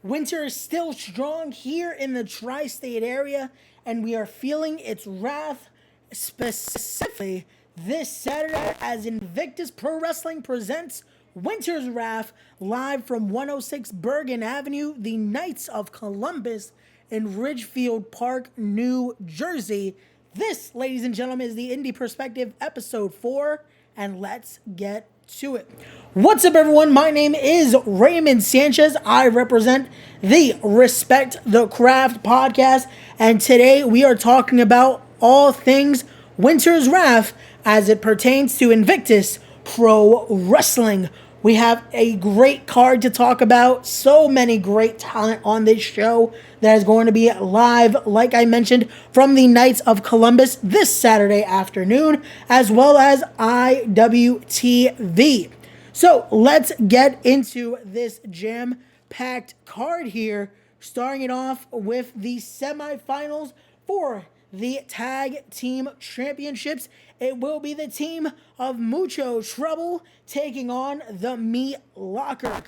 Winter is still strong here in the tri-state area, and we are feeling its wrath specifically this Saturday as Invictus Pro Wrestling presents Winter's Wrath live from 106 Bergen Avenue, the Knights of Columbus in Ridgefield Park, New Jersey. This, ladies and gentlemen, is the Indy Perspective episode 4, and let's get to it. What's up, everyone? My name is Raymond Sanchez. I represent the Respect the Craft podcast, and today we are talking about all things Winter's Wrath as it pertains to Invictus Pro Wrestling. We have a great card to talk about. So many great talent on this show that is going to be live, like I mentioned, from the Knights of Columbus this Saturday afternoon, as well as IWTV. So let's get into this jam-packed card here, starting it off with the semifinals for the Tag Team Championships. It will be the team of Mucho Trouble taking on the Meat Locker.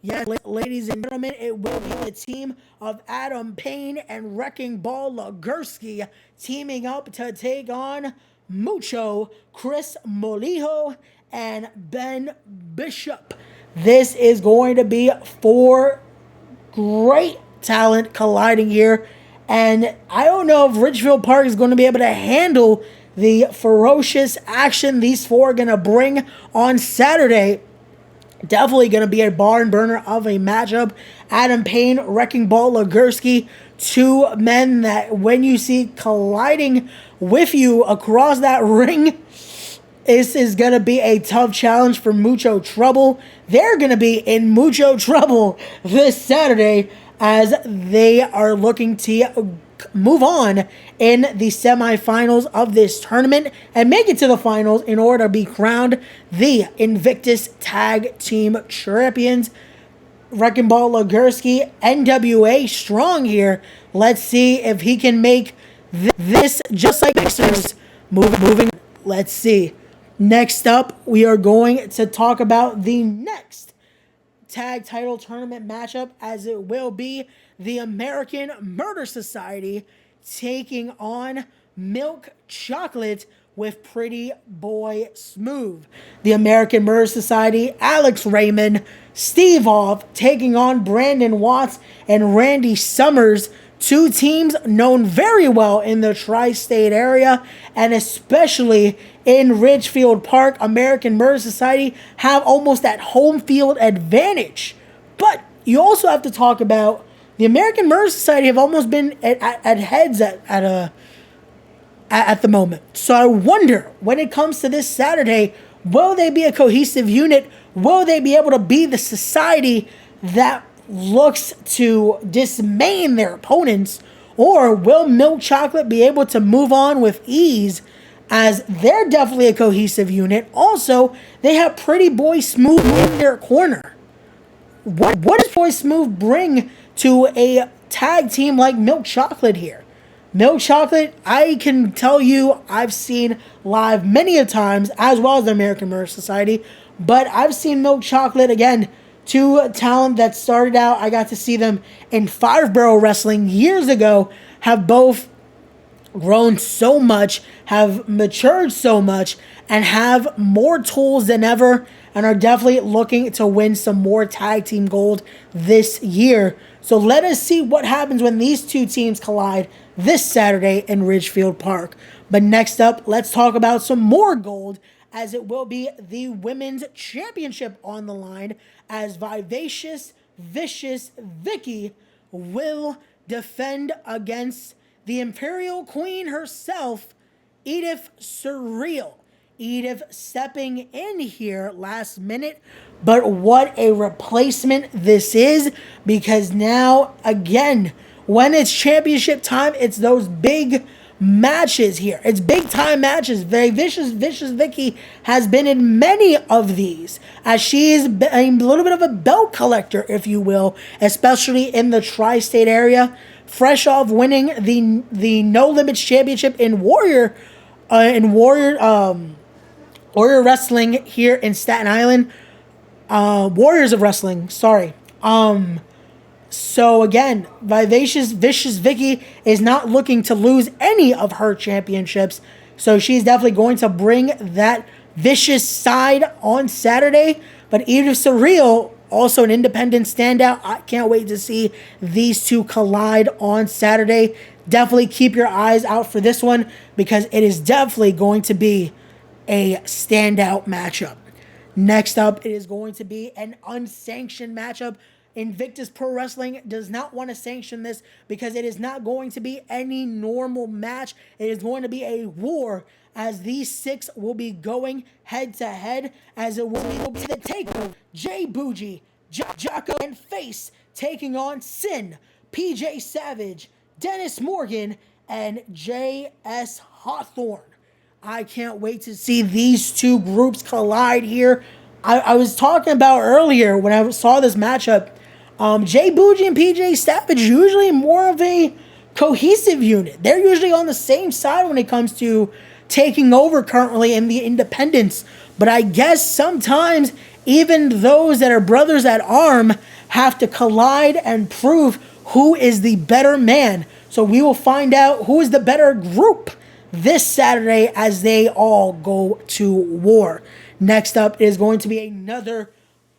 Yeah, ladies and gentlemen, it will be the team of Adam Payne and Wrecking Ball Legursky teaming up to take on Mucho, Chris Molijo, and Ben Bishop. This is going to be 4 great talent colliding here. And I don't know if Ridgefield Park is going to be able to handle the ferocious action these 4 are going to bring on Saturday. Definitely going to be a barn burner of a matchup. Adam Payne, Wrecking Ball Legursky, 2 men that when you see colliding with you across that ring, this is going to be a tough challenge for Mucho Trouble. They're going to be in Mucho Trouble this Saturday as they are looking to move on in the semifinals of this tournament and make it to the finals in order to be crowned the Invictus Tag Team Champions. Wrecking Ball Legursky, NWA strong here. Let's see if he can make this just like Mixers moving. Let's see. Next up, we are going to talk about the next tag title tournament matchup, as it will be the American Murder Society taking on Milk Chocolate with Pretty Boy Smooth. The American Murder Society, Alex Raymond, Steve Hoff taking on Brandon Watts and Randy Summers, 2 teams known very well in the tri-state area, and especially in Ridgefield Park. American Murder Society have almost that home field advantage. But you also have to talk about the American Murder Society have almost been at heads at the moment. So I wonder, when it comes to this Saturday, will they be a cohesive unit? Will they be able to be the society that looks to dismaying their opponents? Or will Milk Chocolate be able to move on with ease, as they're definitely a cohesive unit? Also, they have Pretty Boy Smooth in their corner. What does Boy Smooth bring to a tag team like Milk Chocolate here? Milk Chocolate, I can tell you, I've seen live many a times, as well as the American Murder Society, but I've seen Milk Chocolate, again, 2 talent that started out, I got to see them in 5-Borough Wrestling years ago, have both grown so much, have matured so much, and have more tools than ever, and are definitely looking to win some more tag team gold this year. So let us see what happens when these 2 teams collide this Saturday in Ridgefield Park. But next up, let's talk about some more gold, as it will be the Women's Championship on the line, as Vivacious Vicious Vicky will defend against the Imperial Queen herself, Edith Surreal. Edith stepping in here last minute, but what a replacement this is, because now, again, when it's championship time, it's those big matches here. It's big time matches. Vicious Vicky has been in many of these, as she is a little bit of a belt collector, if you will, especially in the tri-state area. Fresh off winning the No Limits Championship in Warrior Wrestling here in Staten Island. Warriors of Wrestling, sorry. So again, Vivacious Vicious Vicky is not looking to lose any of her championships. So she's definitely going to bring that vicious side on Saturday. But Edith Surreal, also an independent standout. I can't wait to see these two collide on Saturday. Definitely keep your eyes out for this one because it is definitely going to be a standout matchup. Next up, it is going to be an unsanctioned matchup. Invictus Pro Wrestling does not want to sanction this because it is not going to be any normal match. It is going to be a war as these six will be going head to head as it will be the takeover. Jay Bougie, Jocko, and Face taking on Sin, PJ Savage, Dennis Morgan, and J.S. Hawthorne. I can't wait to see these two groups collide here. I was talking about earlier when I saw this matchup, Jay Bougie and PJ Savage usually more of a cohesive unit. They're usually on the same side when it comes to taking over currently in the independents. But I guess sometimes even those that are brothers at arm have to collide and prove who is the better man. So we will find out who is the better group this Saturday as they all go to war. Next up is going to be another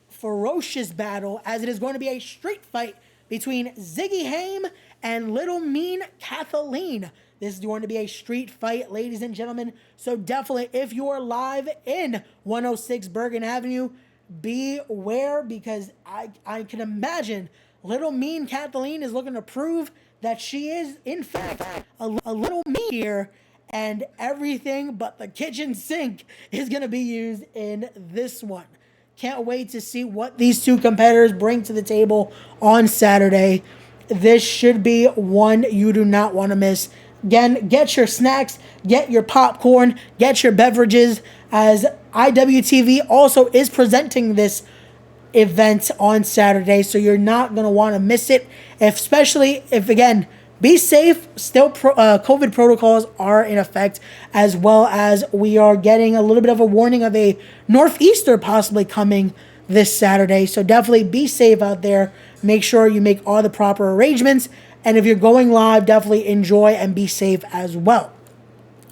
ferocious battle as it is going to be a street fight between Ziggy Haim and Little Mean Kathleen. This is going to be a street fight, ladies and gentlemen. So definitely, if you are live in 106 Bergen Avenue, beware because I can imagine Little Mean Kathleen is looking to prove that she is, in fact, a little mean here. And everything but the kitchen sink is going to be used in this one. Can't wait to see what these two competitors bring to the table on Saturday. This should be one you do not want to miss. Again, get your snacks, get your popcorn, get your beverages, as IWTV also is presenting this event on Saturday, so you're not going to want to miss it, especially if, again, be safe. Still, COVID protocols are in effect, as well as we are getting a little bit of a warning of a northeaster possibly coming this Saturday. So definitely be safe out there. Make sure you make all the proper arrangements. And if you're going live, definitely enjoy and be safe as well.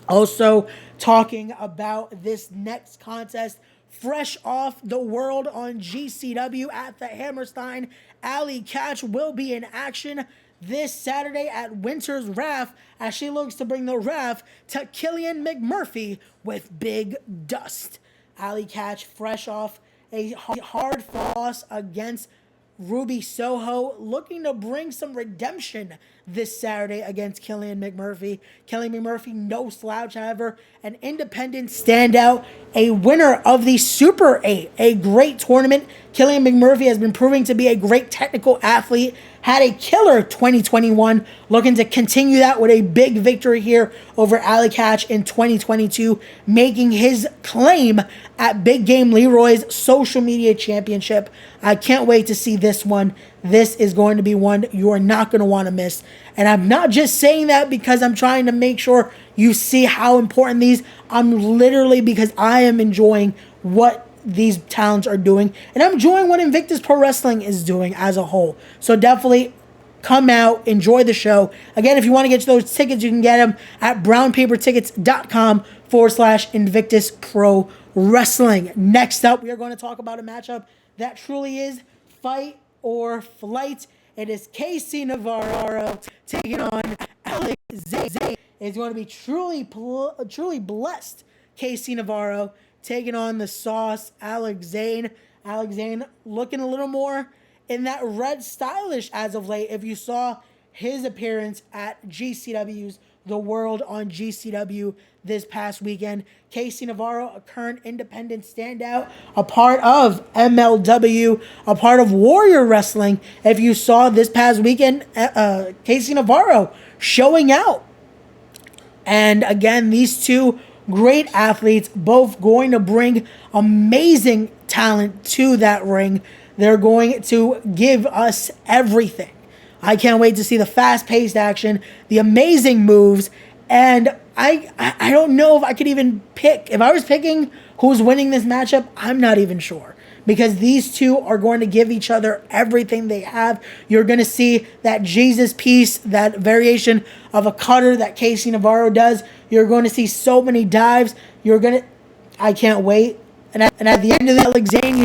Also, talking about this next contest, fresh off the World on GCW at the Hammerstein, Allie Katch will be in action this Saturday at Winter's Wrath as she looks to bring the wrath to Killian McMurphy with Big Dust. Allie Katch fresh off a hard loss against Ruby Soho, looking to bring some redemption this Saturday against Killian McMurphy. Killian McMurphy, no slouch, however, an independent standout, a winner of the Super 8, a great tournament. Killian McMurphy has been proving to be a great technical athlete, had a killer 2021, looking to continue that with a big victory here over Allie Katch in 2022, making his claim at Big Game Leroy's social media championship. I can't wait to see this one. This is going to be one you are not going to want to miss. And I'm not just saying that because I'm trying to make sure you see how important these. I'm literally because I am enjoying what these talents are doing. And I'm enjoying what Invictus Pro Wrestling is doing as a whole. So definitely come out, enjoy the show. Again, if you want to get those tickets, you can get them at brownpapertickets.com/Invictus Pro Wrestling. Next up, we are going to talk about a matchup that truly is fight or flight. It is KC Navarro taking on Alex Zane. It's going to be truly blessed KC Navarro taking on the sauce Alex Zane. Alex Zane looking a little more in that red stylish as of late. If you saw his appearance at GCW's The World on GCW this past weekend, KC Navarro, a current independent standout, a part of MLW, a part of Warrior Wrestling. If you saw this past weekend, KC Navarro showing out. And again, these two great athletes, both going to bring amazing talent to that ring. They're going to give us everything. I can't wait to see the fast-paced action, the amazing moves, and I don't know if I could even pick. If I was picking who's winning this matchup, I'm not even sure. because these two are going to give each other everything they have. You're going to see that Jesus piece, that variation of a cutter that Casey Navarro does. You're going to see so many dives. I can't wait. And at the end of the Alex Zane,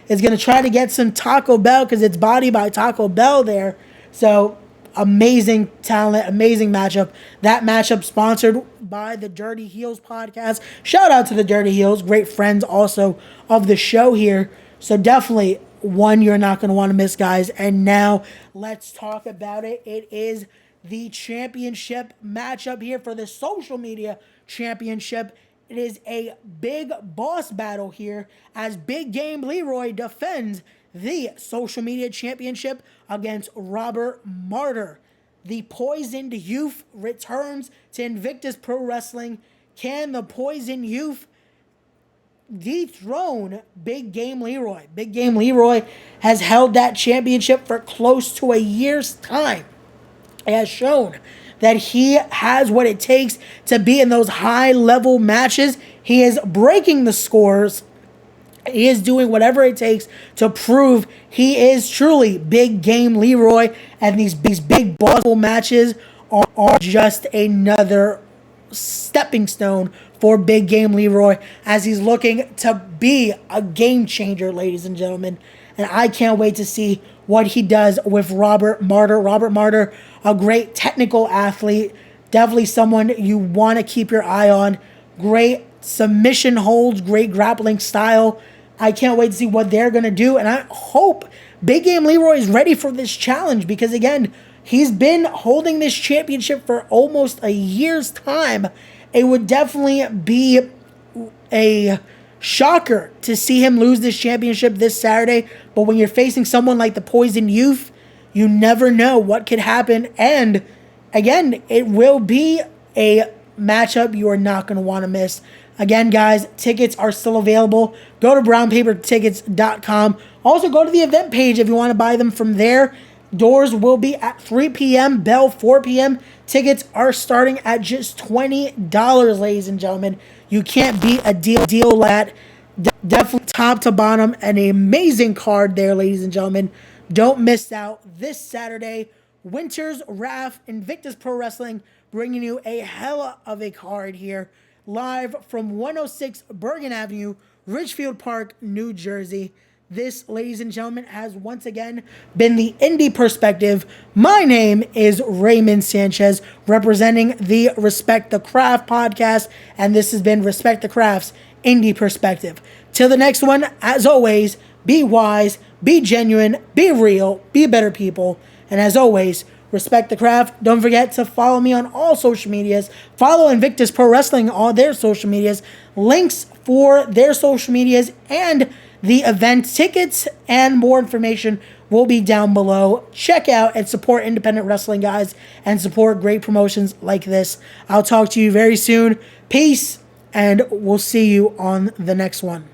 is going to try to get some Taco Bell because it's Body by Taco Bell there. So amazing talent, amazing matchup. That matchup sponsored by the Dirty Heels podcast. Shout out to the Dirty Heels, great friends also of the show here. So definitely one you're not going to want to miss, guys. And now let's talk about it. It is the championship matchup here for the social media championship. It is a big boss battle here as Big Game Leroy defends the social media championship against Robert Martyr. The Poisoned Youth returns to Invictus Pro Wrestling. Can the Poisoned Youth dethrone Big Game Leroy? Big Game Leroy has held that championship for close to a year's time. It has shown that he has what it takes to be in those high-level matches. He is breaking the scores. He is doing whatever it takes to prove he is truly Big Game Leroy. And these big bossful matches are just another stepping stone for Big Game Leroy as he's looking to be a game changer, ladies and gentlemen. And I can't wait to see what he does with Robert Martyr. Robert Martyr, a great technical athlete. Definitely someone you want to keep your eye on. Great submission holds, great grappling style. I can't wait to see what they're going to do. And I hope Big Game Leroy is ready for this challenge because, again, he's been holding this championship for almost a year's time. It would definitely be a shocker to see him lose this championship this Saturday. But when you're facing someone like the Poison Youth, you never know what could happen. And again, it will be a matchup you are not going to want to miss. Again, guys, tickets are still available. Go to brownpapertickets.com. Also, go to the event page if you want to buy them from there. Doors will be at 3 p.m., bell 4 p.m. Tickets are starting at just $20, ladies and gentlemen. You can't beat a deal like that. Definitely top to bottom, an amazing card there, ladies and gentlemen. Don't miss out this Saturday. Winter's Wrath, Invictus Pro Wrestling, bringing you a hella of a card here. Live from 106 Bergen Avenue, Ridgefield Park, New Jersey. This, ladies and gentlemen, has once again been the Indy Perspective. My name is Raymond Sanchez, representing the Respect the Craft podcast, and this has been Respect the Craft's Indy Perspective. Till the next one, as always, be wise, be genuine, be real, be better people, and as always, respect the craft. Don't forget to follow me on all social medias. Follow Invictus Pro Wrestling on their social medias. Links for their social medias and the event tickets and more information will be down below. Check out and support independent wrestling, guys, and support great promotions like this. I'll talk to you very soon. Peace, and we'll see you on the next one.